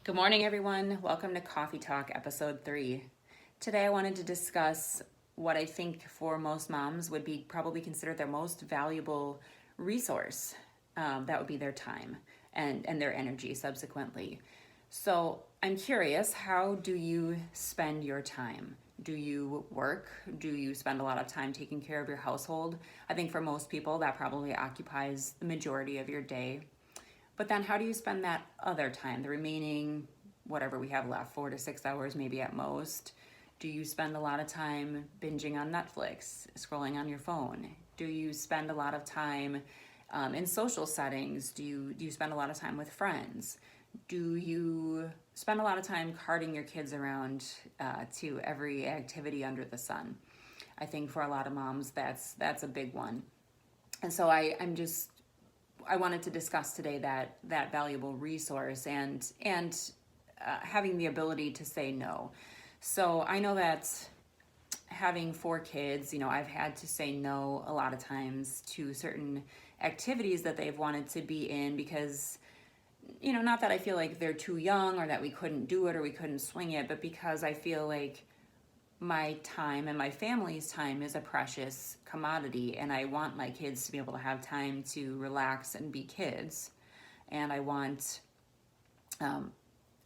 Good morning, everyone. Welcome to Coffee Talk, episode 3. Today, I wanted to discuss what I think for most moms would be probably considered their most valuable resource. That would be their time and their energy subsequently. So, I'm curious, how do you spend your time? Do you work? Do you spend a lot of time taking care of your household? I think for most people, that probably occupies the majority of your day. But then how do you spend that other time, the remaining, whatever we have left, 4 to 6 hours maybe at most? Do you spend a lot of time binging on Netflix, scrolling on your phone? Do you spend a lot of time in social settings? Do you spend a lot of time with friends? Do you spend a lot of time carting your kids around to every activity under the sun? I think for a lot of moms, that's a big one. And so I wanted to discuss today that valuable resource and having the ability to say no. So I know that having 4 kids, I've had to say no a lot of times to certain activities that they've wanted to be in because, not that I feel like they're too young or that we couldn't do it or we couldn't swing it, but because I feel like my time and my family's time is a precious commodity, and I want my kids to be able to have time to relax and be kids, and I want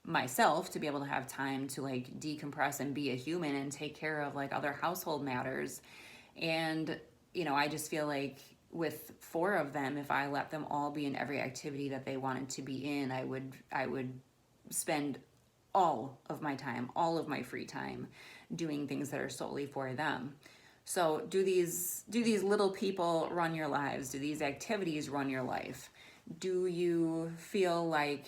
myself to be able to have time to decompress and be a human and take care of other household matters. And I just feel like with 4 of them, if I let them all be in every activity that they wanted to be in, I would spend all of my time, all of my free time doing things that are solely for them. So do these little people run your lives? Do these activities run your life? Do you feel like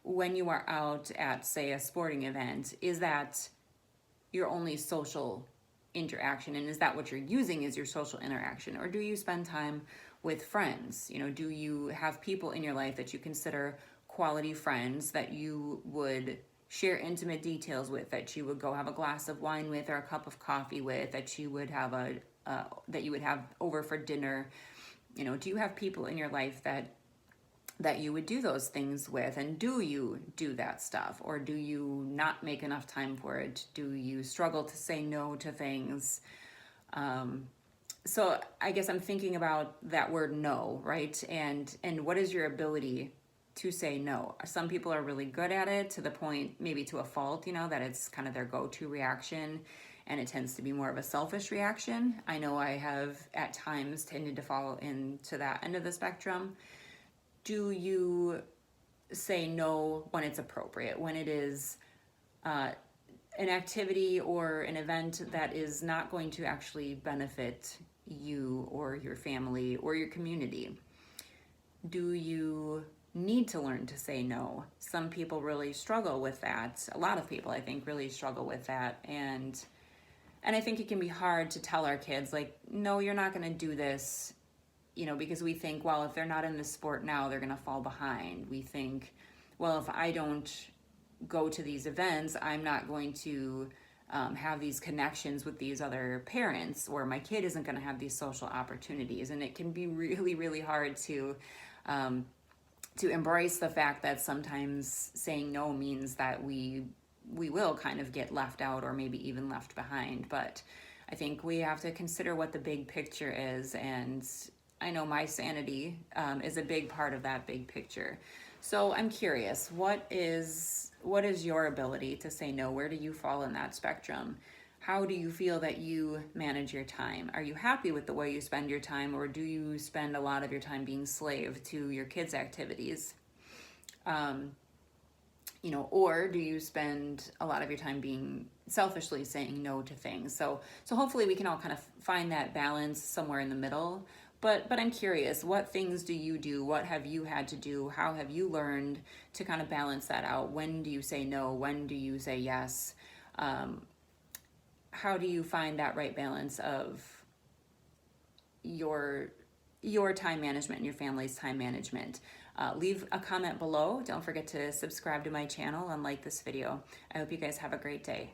when you are out at, say, a sporting event, is that your only social interaction, and is that what you're using as your social interaction? Or do you spend time with friends? Do you have people in your life that you consider quality friends that you would share intimate details with, that you would go have a glass of wine with or a cup of coffee with, that you would have that you would have over for dinner? Do you have people in your life that you would do those things with, and do you do that stuff, or do you not make enough time for it? Do you struggle to say no to things? So I guess I'm thinking about that word no, right? And what is your ability to say no? Some people are really good at it to the point, maybe to a fault, that it's kind of their go-to reaction, and it tends to be more of a selfish reaction. I know I have at times tended to fall into that end of the spectrum. Do you say no when it's appropriate, when it is an activity or an event that is not going to actually benefit you or your family or your community? Do you need to learn to say no? Some people really struggle with that. A lot of people, I think, really struggle with that. And I think it can be hard to tell our kids, no, you're not going to do this, because we think, well, if they're not in this sport now, they're going to fall behind. We think, well, if I don't go to these events, I'm not going to have these connections with these other parents, or my kid isn't going to have these social opportunities. And it can be really, really hard to embrace the fact that sometimes saying no means that we will kind of get left out or maybe even left behind. But I think we have to consider what the big picture is, and I know my sanity is a big part of that big picture. So I'm curious, what is your ability to say no? Where do you fall in that spectrum? How do you feel that you manage your time? Are you happy with the way you spend your time, or do you spend a lot of your time being slave to your kids' activities? Or do you spend a lot of your time being selfishly saying no to things? So hopefully we can all kind of find that balance somewhere in the middle. But I'm curious, what things do you do? What have you had to do? How have you learned to kind of balance that out? When do you say no? When do you say yes? How do you find that right balance of your time management and your family's time management? Leave a comment below. Don't forget to subscribe to my channel and like this video. I hope you guys have a great day.